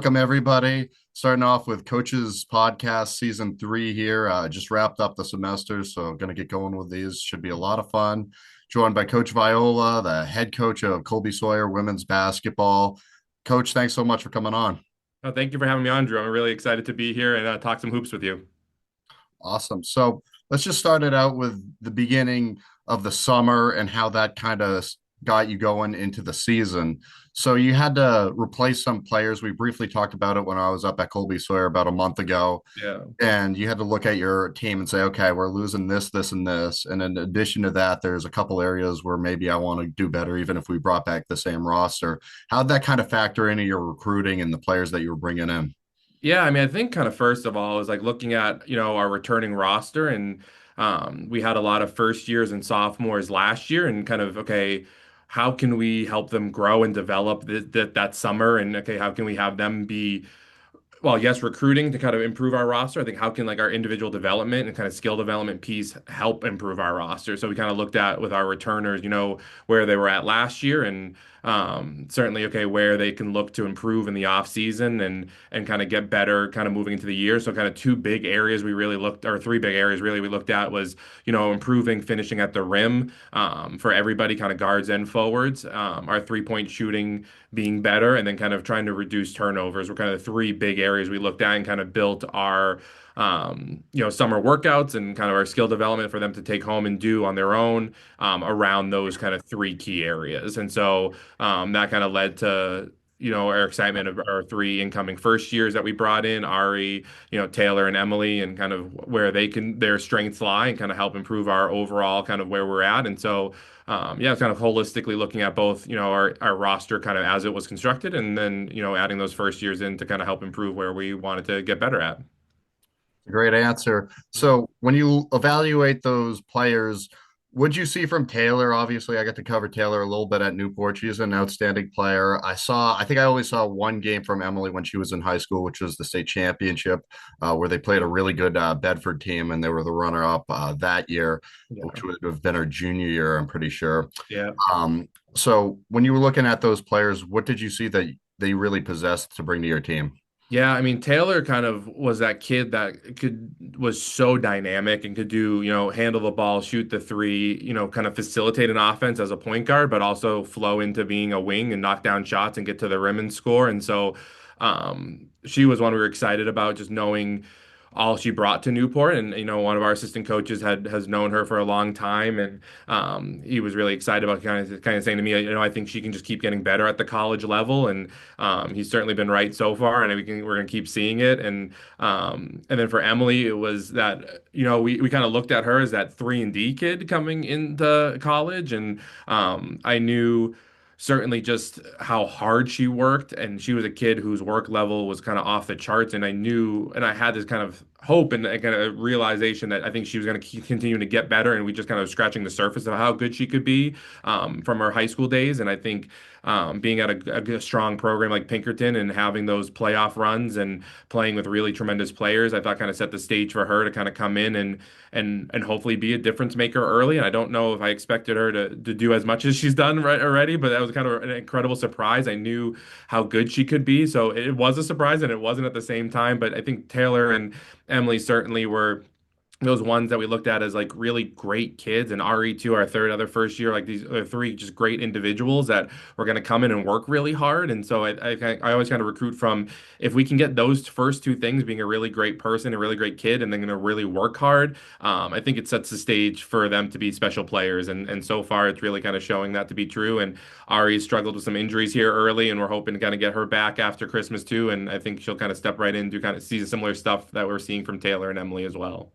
welcome everybody. Starting off with Coach's Podcast Season 3 here. Just wrapped up the semester, so going to get going with these. Should be a lot of fun. Joined by Coach Viola, the head coach of Colby-Sawyer women's basketball. Coach, thanks so much for coming on. Oh, thank you for having me on, Drew. I'm really excited to be here and talk some hoops with you. Awesome. So let's just start it out with the beginning of the summer and how that kind of got you going into the season. So you had to replace some players. We briefly talked about it when I was up at Colby-Sawyer about a month ago. Yeah. And you had to look at your team and say, okay, we're losing this, this, and this. And in addition to that, there's a couple areas where maybe I want to do better, even if we brought back the same roster. How'd that kind of factor into your recruiting and the players that you were bringing in? Yeah, I mean, I think kind of first of all is like looking at, our returning roster and we had a lot of first years and sophomores last year and kind of, okay, how can we help them grow and develop that summer? And okay, how can we have them be well, yes, recruiting to kind of improve our roster. I think how can like our individual development and kind of skill development piece help improve our roster? So we kind of looked at with our returners, where they were at last year and certainly okay, where they can look to improve in the off season and kind of get better kind of moving into the year. So kind of two big areas we really looked or three big areas really we looked at was, improving finishing at the rim for everybody, kind of guards and forwards. Our three-point shooting being better and then kind of trying to reduce turnovers were kind of the three big areas we looked at and kind of built our summer workouts and kind of our skill development for them to take home and do on their own around those kind of three key areas. And so that kind of led to our excitement of our three incoming first years that we brought in, Ari, Taylor and Emily, and kind of where their strengths lie and kind of help improve our overall kind of where we're at. And so yeah, it's kind of holistically looking at both, our roster kind of as it was constructed, and then, adding those first years in to kind of help improve where we wanted to get better at. Great answer. So when you evaluate those players, what'd you see from Taylor? Obviously, I got to cover Taylor a little bit at Newport. She's an outstanding player. I think I only saw one game from Emily when she was in high school, which was the state championship, where they played a really good Bedford team, and they were the runner-up that year, Yeah. which would have been her junior year, I'm pretty sure. Yeah. So when you were looking at those players, what did you see that they really possessed to bring to your team? Yeah, I mean Taylor kind of was that kid that was so dynamic and could do, handle the ball, shoot the three, kind of facilitate an offense as a point guard, but also flow into being a wing and knock down shots and get to the rim and score. And so she was one we were excited about just knowing all she brought to Newport. And, one of our assistant coaches has known her for a long time. And he was really excited about kind of saying to me, I think she can just keep getting better at the college level. And he's certainly been right so far. And we're going to keep seeing it. And then for Emily, it was that, we kind of looked at her as that 3-and-D kid coming into college. And I knew certainly just how hard she worked, and she was a kid whose work level was kind of off the charts, and I knew and I had this kind of hope and a kind of realization that I think she was going to keep continuing to get better, and we just kind of scratching the surface of how good she could be from her high school days. And I think being at a strong program like Pinkerton and having those playoff runs and playing with really tremendous players, I thought kind of set the stage for her to kind of come in and hopefully be a difference maker early. And I don't know if I expected her to do as much as she's done already, but that was kind of an incredible surprise. I knew how good she could be, so it was a surprise and it wasn't at the same time. But I think Taylor and Emily certainly were those ones that we looked at as like really great kids, and RE2, our third other first year, like these are three just great individuals that were going to come in and work really hard. And so I always kind of recruit from if we can get those first two things, being a really great person, a really great kid, and then going to really work hard. I think it sets the stage for them to be special players, and so far it's really kind of showing that to be true. And Ari struggled with some injuries here early, and we're hoping to kind of get her back after Christmas too. And I think she'll kind of step right in to kind of see similar stuff that we're seeing from Taylor and Emily as well.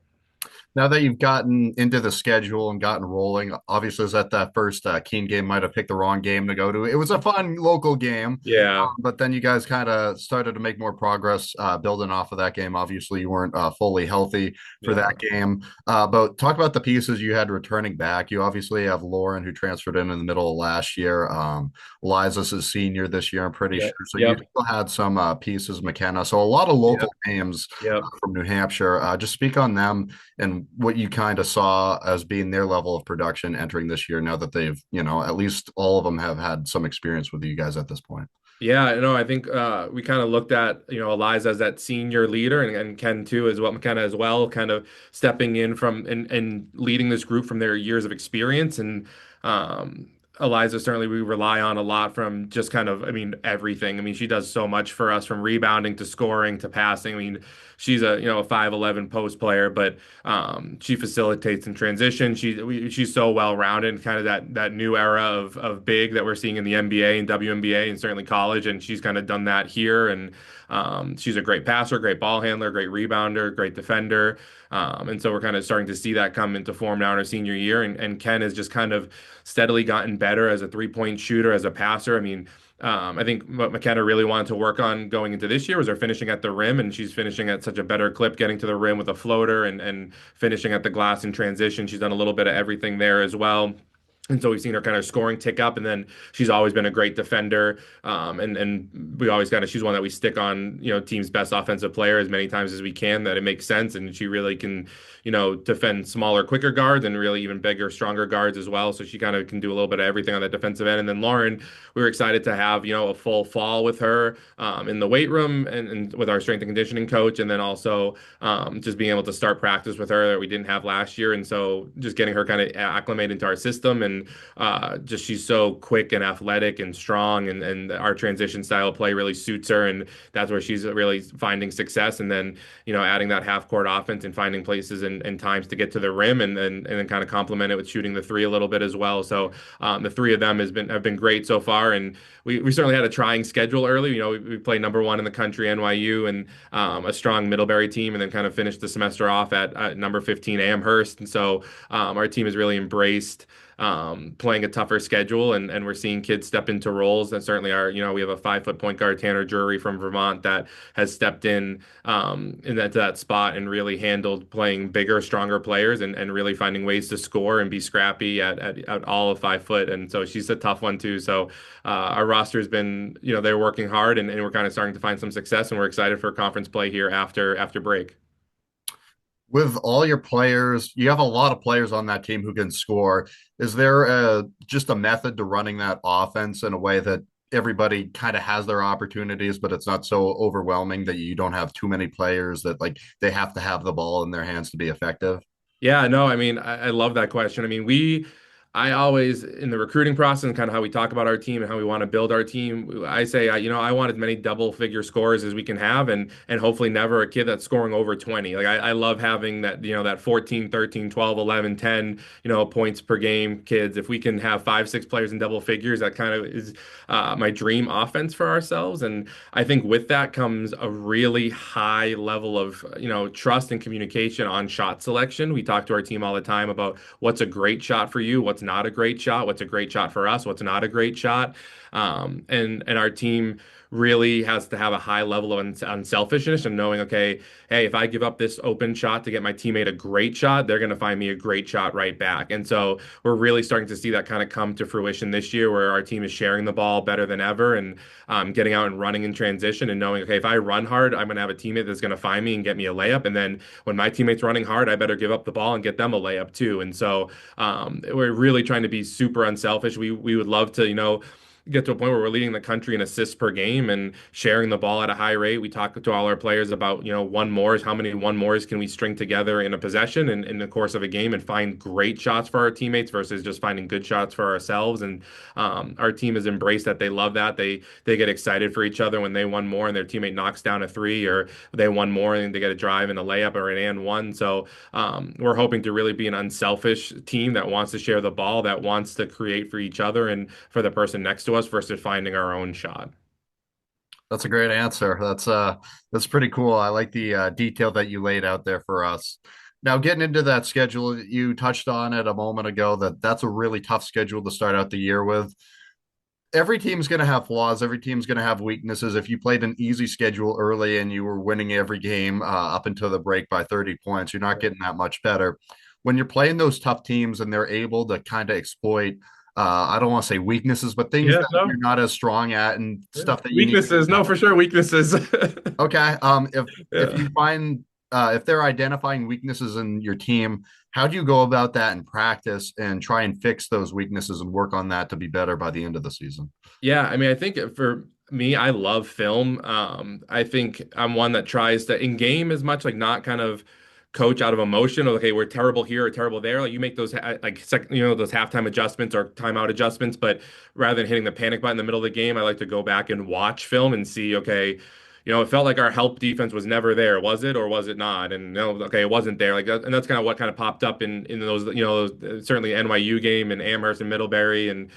Now that you've gotten into the schedule and gotten rolling, obviously, is that first Keene game might have picked the wrong game to go to. It was a fun local game, Yeah. but then you guys kind of started to make more progress building off of that game. Obviously, you weren't fully healthy for Yeah. that game. But talk about the pieces you had returning back. You obviously have Lauren, who transferred in the middle of last year. Liza's a senior this year, I'm pretty Yep. sure. So you Yep. still had some pieces, McKenna. So a lot of Yep. local names Yep. from New Hampshire. Just speak on them and what you kind of saw as being their level of production entering this year now that they've, at least all of them have had some experience with you guys at this point. Yeah, no, I think we kind of looked at, Eliza as that senior leader and Ken too as well, McKenna as well, kind of stepping in from and leading this group from their years of experience. And um, Eliza certainly we rely on a lot from just kind of, I mean, everything. I mean, she does so much for us from rebounding to scoring to passing. I mean, she's a 5'11" post player, but she facilitates in transition. She's so well rounded, kind of that new era of big that we're seeing in the NBA and WNBA and certainly college. And she's kind of done that here. And she's a great passer, great ball handler, great rebounder, great defender. And so we're kind of starting to see that come into form now in her senior year. And Ken has just kind of steadily gotten better as a three-point shooter, as a passer. I mean, I think what McKenna really wanted to work on going into this year was her finishing at the rim, and she's finishing at such a better clip, getting to the rim with a floater and finishing at the glass in transition. She's done a little bit of everything there as well. And so we've seen her kind of scoring tick up, and then she's always been a great defender. And we always kind of she's one that we stick on, team's best offensive player as many times as we can that it makes sense, and she really can, defend smaller, quicker guards and really even bigger, stronger guards as well. So she kind of can do a little bit of everything on that defensive end. And then Lauren, we were excited to have a full fall with her in the weight room and with our strength and conditioning coach, and then also just being able to start practice with her that we didn't have last year. And so just getting her kind of acclimated into our system and just she's so quick and athletic and strong, and our transition style of play really suits her, and that's where she's really finding success. And then adding that half court offense and finding places and times to get to the rim, and then kind of complement it with shooting the three a little bit as well. So the three of them have been great so far, and we certainly had a trying schedule early. We played number one in the country, NYU, and a strong Middlebury team, and then kind of finished the semester off at number 15 Amherst. And so our team has really embraced playing a tougher schedule, and we're seeing kids step into roles that certainly are, we have a 5 foot point guard, Tanner Drury from Vermont, that has stepped in that spot and really handled playing bigger, stronger players and really finding ways to score and be scrappy at all of 5 foot. And so she's a tough one too. So our roster has been, they're working hard, and we're kind of starting to find some success, and we're excited for conference play here after break. With all your players, you have a lot of players on that team who can score. Is there just a method to running that offense in a way that everybody kind of has their opportunities, but it's not so overwhelming that you don't have too many players that like they have to have the ball in their hands to be effective? Yeah, no, I mean, I love that question. I mean, I always, in the recruiting process and kind of how we talk about our team and how we want to build our team, I say, I want as many double figure scores as we can have, and hopefully never a kid that's scoring over 20. Like I love having that, that 14, 13, 12, 11, 10, points per game kids. If we can have 5, 6 players in double figures, that kind of is my dream offense for ourselves. And I think with that comes a really high level of, trust and communication on shot selection. We talk to our team all the time about what's a great shot for you, what's not a great shot, what's a great shot for us, what's not a great shot. And our team really has to have a high level of unselfishness and knowing, okay, hey, if I give up this open shot to get my teammate a great shot, they're going to find me a great shot right back. And so we're really starting to see that kind of come to fruition this year, where our team is sharing the ball better than ever, and getting out and running in transition and knowing, okay, if I run hard, I'm going to have a teammate that's going to find me and get me a layup. And then when my teammate's running hard, I better give up the ball and get them a layup too. And so we're really trying to be super unselfish. We would love to, get to a point where we're leading the country in assists per game and sharing the ball at a high rate. We talk to all our players about, one mores, how many one mores can we string together in a possession and in the course of a game and find great shots for our teammates versus just finding good shots for ourselves. And our team has embraced that. They love that. They get excited for each other when they one more and their teammate knocks down a three, or they one more and they get a drive and a layup or an and one. So we're hoping to really be an unselfish team that wants to share the ball, that wants to create for each other and for the person next to us versus finding our own shot. That's a great answer. That's pretty cool. I like the detail that you laid out there for us. Now, getting into that schedule, you touched on it a moment ago that that's a really tough schedule to start out the year with. Every team's going to have flaws. Every team's going to have weaknesses. If you played an easy schedule early and you were winning every game up until the break by 30 points, you're not getting that much better. When you're playing those tough teams and they're able to kind of exploit, I don't want to say weaknesses, but things Yeah, that no. you're not as strong at and Yeah. stuff that you need to get Weaknesses, no, better. for sure, weaknesses. Okay. If Yeah. you find if they're identifying weaknesses in your team, how do you go about that in practice and try and fix those weaknesses and work on that to be better by the end of the season? Yeah, I mean, I think for me, I love film. I think I'm one that tries to in game as much like not kind of coach out of emotion or okay, we're terrible here or terrible there. Like you make those those halftime adjustments or timeout adjustments, but rather than hitting the panic button in the middle of the game, I like to go back and watch film and see, okay, it felt like our help defense was never there, was it or was it not? And no, okay, it wasn't there. Like that, and that's kind of what kind of popped up in those, certainly NYU game and Amherst and Middlebury and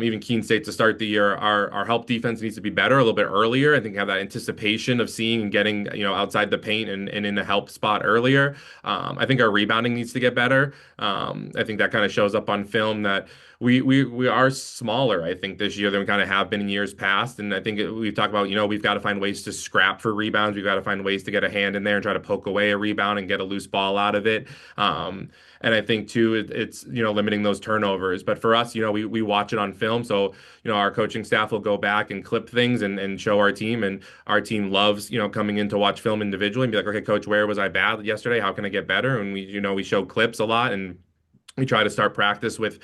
even Keene State to start the year. Our help defense needs to be better a little bit earlier. I think have that anticipation of seeing and getting outside the paint and in the help spot earlier. I think our rebounding needs to get better. I think that kind of shows up on film that we are smaller, I think, this year than we kind of have been in years past. And I think we've talked about, we've got to find ways to scrap for rebounds. We've got to find ways to get a hand in there and try to poke away a rebound and get a loose ball out of it. And I think too, it's limiting those turnovers. But for us, we watch it on film, so our coaching staff will go back and clip things and show our team, and our team loves coming in to watch film individually and be like, okay, coach, where was I bad yesterday? How can I get better? And we show clips a lot and we try to start practice with,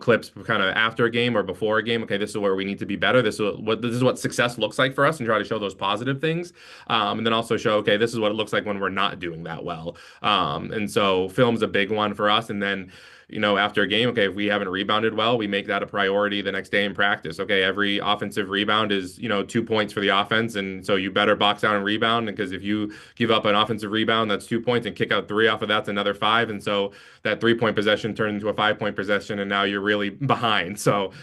clips kind of after a game or before a game. Okay, this is where we need to be better. This is what success looks like for us, and try to show those positive things. And then also show, okay, this is what it looks like when we're not doing that well. And so film's a big one for us. And then, after a game, okay, if we haven't rebounded well, we make that a priority the next day in practice. Okay, every offensive rebound is, 2 points for the offense. And so you better box out and rebound, because if you give up an offensive rebound, that's 2 points, and kick out three off of that's another five. And so that 3 point possession turned into a 5 point possession, and now you're really behind. So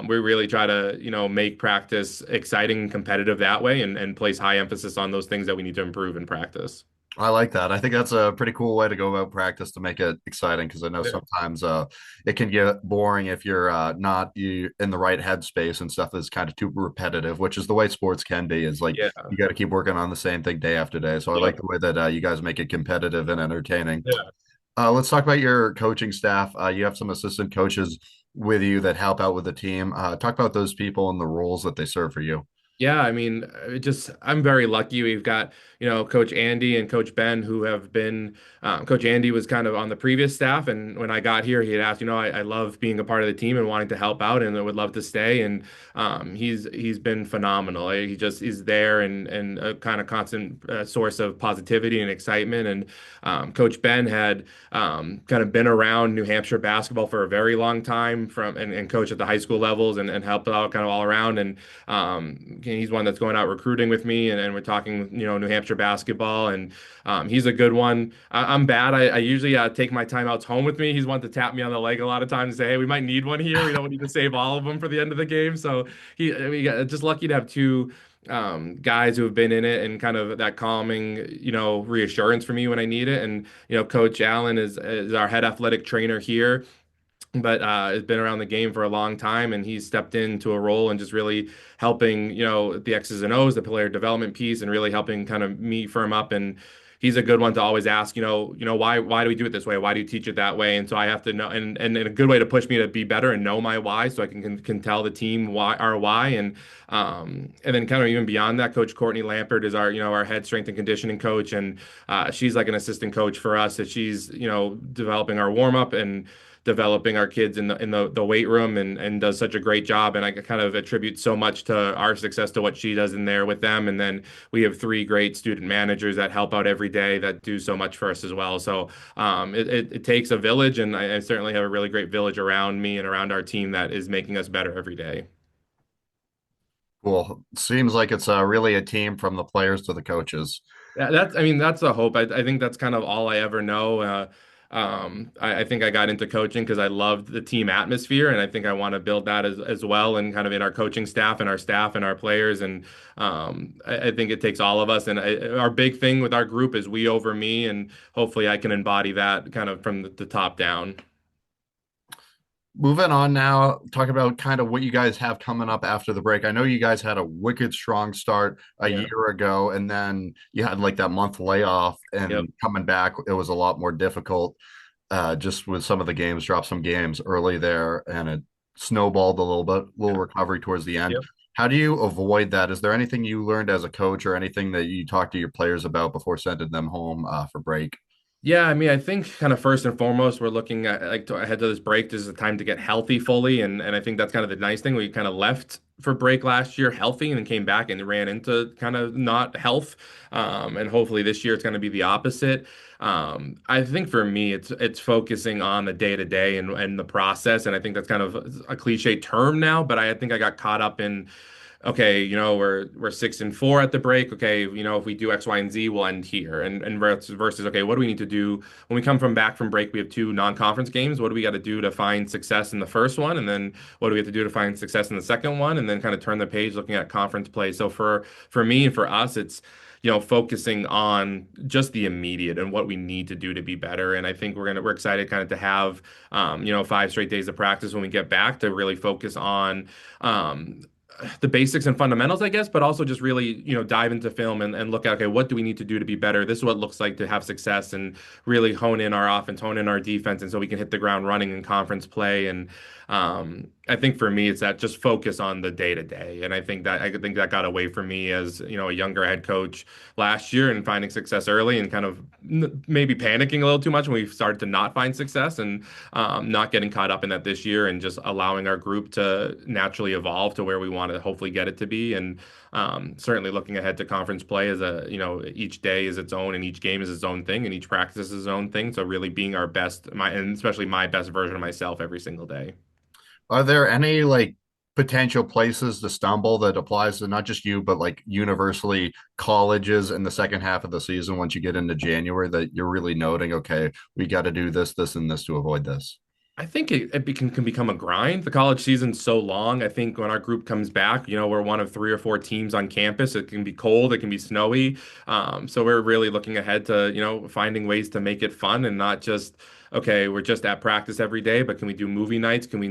we really try to, make practice exciting and competitive that way, and place high emphasis on those things that we need to improve in practice. I like that. I think that's a pretty cool way to go about practice to make it exciting because I know Yeah. sometimes it can get boring if you're not in the right headspace and stuff is kind of too repetitive, which is the way sports can be. Is like Yeah. you got to keep working on the same thing day after day. So I like Yep. the way that you guys make it competitive and entertaining. Yeah. Let's talk about your coaching staff. You have some assistant coaches with you that help out with the team. Talk about those people and the roles that they serve for you. Yeah, I mean, I'm very lucky. We've got, Coach Andy and Coach Ben who have been, Coach Andy was kind of on the previous staff. And when I got here, he had asked, I love being a part of the team and wanting to help out and I would love to stay. And he's been phenomenal. He just is there and a kind of constant source of positivity and excitement. And Coach Ben had kind of been around New Hampshire basketball for a very long time and coach at the high school levels and helped out kind of all around. And he's one that's going out recruiting with me, and we're talking, New Hampshire basketball, and he's a good one. I'm bad. I usually take my timeouts home with me. He's one to tap me on the leg a lot of times and say, "Hey, we might need one here. We don't need to save all of them for the end of the game." So we got just lucky to have two guys who have been in it and kind of that calming, reassurance for me when I need it. And Coach Allen is our head athletic trainer here, but has been around the game for a long time, and he's stepped into a role and just really helping, the X's and O's, the player development piece, and really helping kind of me firm up. And he's a good one to always ask, why do we do it this way? Why do you teach it that way? And so I have to know, and a good way to push me to be better and know my why, so I can tell the team why our why. And then kind of even beyond that, Coach Courtney Lampert is our, our head strength and conditioning coach, and she's like an assistant coach for us. That she's, developing our warm up and developing our kids in the weight room, and does such a great job. And I kind of attribute so much to our success to what she does in there with them. And then we have three great student managers that help out every day that do so much for us as well. So it takes a village, and I certainly have a really great village around me and around our team that is making us better every day. Cool. Seems like it's really a team from the players to the coaches. Yeah, I mean, that's the hope. I think that's kind of all I ever know. I think I got into coaching because I loved the team atmosphere, and I think I want to build that as well, and kind of in our coaching staff and our staff and our players. And I think it takes all of us. And our big thing with our group is we over me, and hopefully I can embody that kind of from the top down. Moving on now, talk about kind of what you guys have coming up after the break. I know you guys had a wicked strong start a Yeah. year ago, and then you had like that month layoff, Yep. and coming back, it was a lot more difficult. Just with some of the games, dropped some games early there, and it snowballed a little bit, little recovery towards the end. Yeah. How do you avoid that? Is there anything you learned as a coach or anything that you talked to your players about before sending them home for break? Yeah, I mean, I think kind of first and foremost, we're looking at ahead to this break. This is the time to get healthy fully, and I think that's kind of the nice thing. We kind of left for break last year healthy and then came back and ran into kind of not health. And hopefully this year it's going to be the opposite. I think for me, it's focusing on the day to day and the process, and I think that's kind of a cliche term now, but I think I got caught up in okay, we're 6-4 at the break. Okay, if we do X, Y, and Z, we'll end here. And versus okay, what do we need to do when we come from back from break? We have two non-conference games. What do we got to do to find success in the first one, and then what do we have to do to find success in the second one, and then kind of turn the page looking at conference play. So for me and for us, it's focusing on just the immediate and what we need to do to be better. And I think we're excited kind of to have 5 straight days of practice when we get back to really focus on um, the basics and fundamentals, I guess, but also just really, dive into film and look at, okay, what do we need to do to be better? This is what it looks like to have success and really hone in our offense, hone in our defense, and so we can hit the ground running in conference play. And I think for me, it's that just focus on the day to day. And I think that got away from me as, a younger head coach last year and finding success early and kind of maybe panicking a little too much when we started to not find success and not getting caught up in that this year and just allowing our group to naturally evolve to where we want to hopefully get it to be. And certainly looking ahead to conference play as each day is its own and each game is its own thing and each practice is its own thing. So really being our best, and especially my best version of myself every single day. Are there any like potential places to stumble that applies to not just you, but like universally colleges in the second half of the season once you get into January that you're really noting, okay, we got to do this, this, and this to avoid this? I think can become a grind. The college season's so long. I think when our group comes back, we're one of 3 or 4 teams on campus. It can be cold, it can be snowy. So we're really looking ahead to, finding ways to make it fun and not just, okay, we're just at practice every day, but can we do movie nights? Can we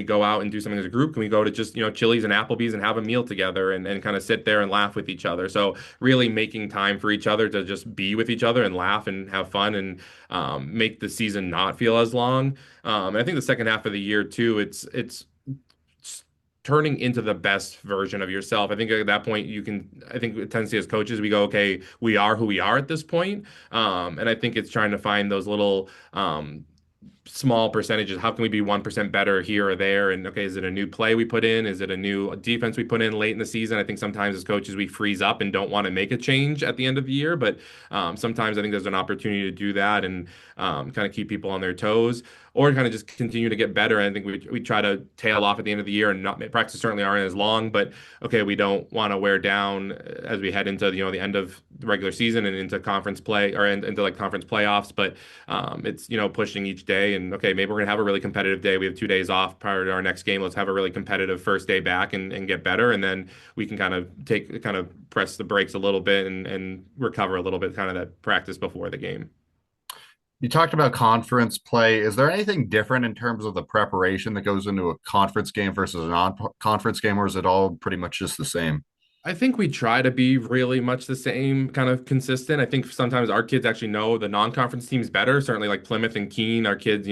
go out and do something as a group? Can we go to just, Chili's and Applebee's and have a meal together and kind of sit there and laugh with each other? So really making time for each other to just be with each other and laugh and have fun and make the season not feel as long. And I think the second half of the year too, it's turning into the best version of yourself. I think at that point I think a tendency as coaches, we go, okay, we are who we are at this point. And I think it's trying to find those little small percentages. How can we be 1% better here or there? And okay, is it a new play we put in? Is it a new defense we put in late in the season? I think sometimes as coaches we freeze up and don't want to make a change at the end of the year, but sometimes I think there's an opportunity to do that and kind of keep people on their toes or kind of just continue to get better. And I think we try to tail off at the end of the year and not practice certainly aren't as long, but okay, we don't want to wear down as we head into the end of the regular season and into conference play or into like conference playoffs, but it's pushing each day and okay, maybe we're gonna have a really competitive day. We have 2 days off prior to our next game. Let's have a really competitive first day back and get better, and then we can kind of press the brakes a little bit and recover a little bit, kind of that practice before the game. You talked about conference play. Is there anything different in terms of the preparation that goes into a conference game versus a non-conference game, or is it all pretty much just the same? I think we try to be really much the same, kind of consistent. I think sometimes our kids actually know the non-conference teams better. Certainly, like Plymouth and Keene, our kids,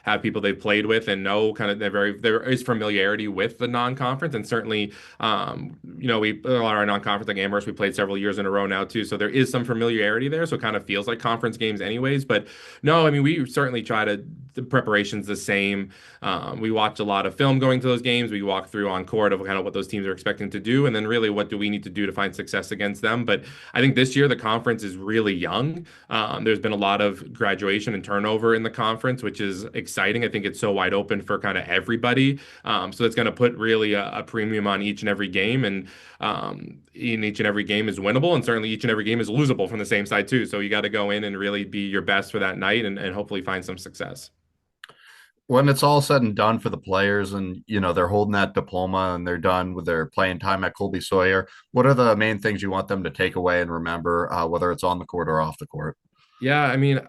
have people they've played with and know kind of there is familiarity with the non-conference. And certainly, we a lot of our non-conference like Amherst, we played several years in a row now too. So there is some familiarity there. So it kind of feels like conference games, anyways. But no, I mean we certainly try to the preparation's the same. We watch a lot of film going to those games. We walk through on court of kind of what those teams are expecting to do, and then really what do we need to do to find success against them. But I think this year the conference is really young. There's been a lot of graduation and turnover in the conference, which is exciting. I think it's so wide open for kind of everybody. So it's going to put really a premium on each and every game, and in each and every game is winnable, and certainly each and every game is losable from the same side too. So you got to go in and really be your best for that night, and hopefully find some success. When it's all said and done for the players and they're holding that diploma and they're done with their playing time at Colby-Sawyer, what are the main things you want them to take away and remember, whether it's on the court or off the court? Yeah, I mean,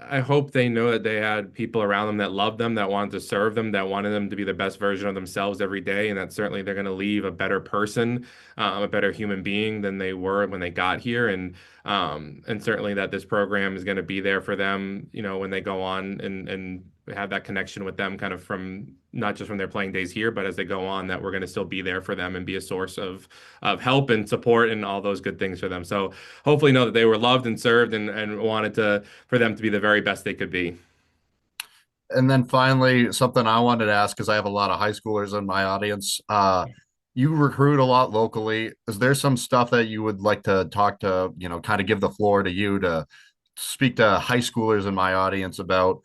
I hope they know that they had people around them that loved them, that wanted to serve them, that wanted them to be the best version of themselves every day, and that certainly they're going to leave a better person, a better human being than they were when they got here, and certainly that this program is going to be there for them, when they go on and have that connection with them kind of from not just from their playing days here, but as they go on, that we're going to still be there for them and be a source of help and support and all those good things for them. So hopefully know that they were loved and served and wanted to for them to be the very best they could be. And then finally, something I wanted to ask because I have a lot of high schoolers in my audience. You recruit a lot locally. Is there some stuff that you would like to talk to, kind of give the floor to you to speak to high schoolers in my audience about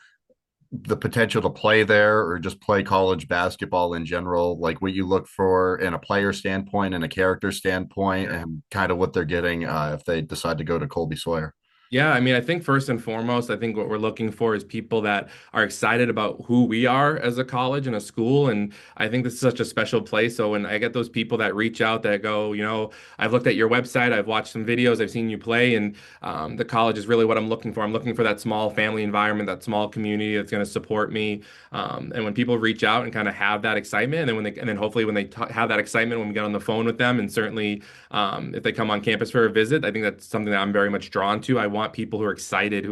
the potential to play there or just play college basketball in general, like what you look for in a player standpoint and a character standpoint, and kind of what they're getting if they decide to go to Colby-Sawyer? Yeah, I mean, I think first and foremost, I think what we're looking for is people that are excited about who we are as a college and a school. And I think this is such a special place. So when I get those people that reach out that go, I've looked at your website, I've watched some videos, I've seen you play, and the college is really what I'm looking for. I'm looking for that small family environment, that small community that's going to support me. And when people reach out and kind of have that excitement, and then and then hopefully when they have that excitement when we get on the phone with them, and certainly if they come on campus for a visit, I think that's something that I'm very much drawn to. I want people who are excited,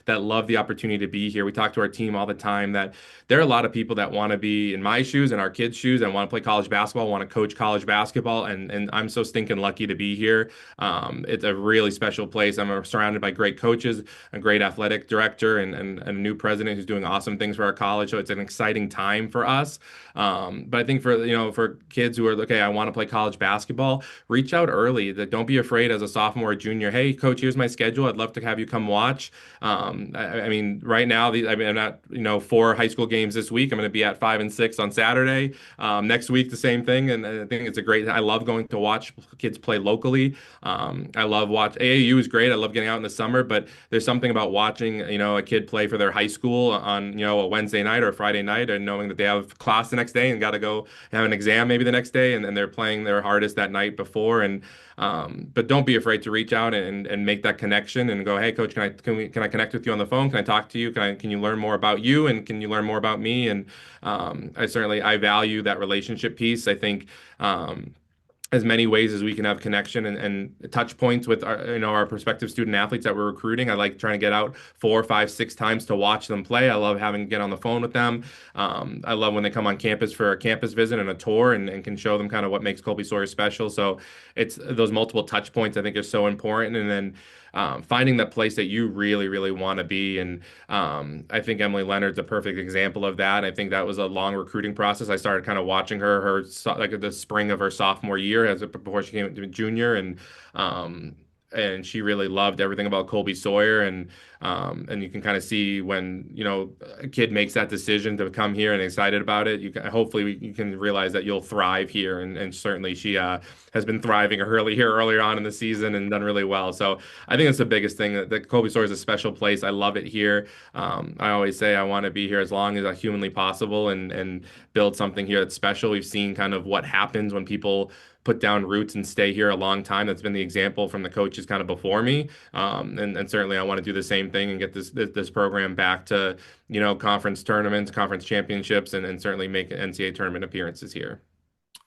that love the opportunity to be here. We talk to our team all the time that there are a lot of people that want to be in my shoes and our kids' shoes and want to play college basketball, want to coach college basketball, and I'm so stinking lucky to be here. It's a really special place. I'm surrounded by great coaches, a great athletic director, and a new president who's doing awesome things for our college. So it's an exciting time for us. But I think for kids who are okay, I want to play college basketball, reach out early. That don't be afraid as a sophomore or junior. Hey, coach, here's my schedule. I'd love to have you come watch. I mean, right now, I'm not 4 high school games this week. I'm going to be at 5 and 6 on Saturday. Next week, the same thing. And I think it's a great. I love going to watch kids play locally. I love watch AAU is great. I love getting out in the summer, but there's something about watching a kid play for their high school on a Wednesday night or a Friday night, and knowing that they have class the next day and got to go have an exam maybe the next day, and they're playing their hardest that night before. And but don't be afraid to reach out and make that connection and go, hey, coach, can I connect with you on the phone? Can I talk to you? Can you learn more about you, and can you learn more about me? And I value that relationship piece. I think as many ways as we can have connection and touch points with our prospective student athletes that we're recruiting. I like trying to get out 4, 5, 6 times to watch them play. I love having to get on the phone with them. I love when they come on campus for a campus visit and a tour, and can show them kind of what makes Colby-Sawyer special. So it's those multiple touch points I think are so important. And then finding that place that you really, really want to be. And I think Emily Leonard's a perfect example of that. I think that was a long recruiting process. I started kind of watching her like the spring of her sophomore year before she came to junior, and she really loved everything about Colby-Sawyer. And you can kind of see when a kid makes that decision to come here and excited about it, you can realize that you'll thrive here. And certainly she has been thriving earlier on in the season and done really well. So I think that's the biggest thing, that Colby-Sawyer is a special place. I love it here. I always say I want to be here as long as humanly possible, and build something here that's special. We've seen kind of what happens when people put down roots and stay here a long time. That's been the example from the coaches kind of before me. And certainly I want to do the same thing and get this program back to, conference tournaments, conference championships, and certainly make NCAA tournament appearances here.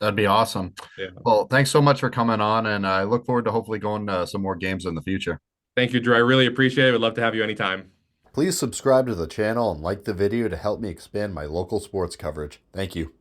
That'd be awesome. Yeah. Well, thanks so much for coming on, and I look forward to hopefully going to some more games in the future. Thank you, Drew. I really appreciate it. Would love to have you anytime. Please subscribe to the channel and like the video to help me expand my local sports coverage. Thank you.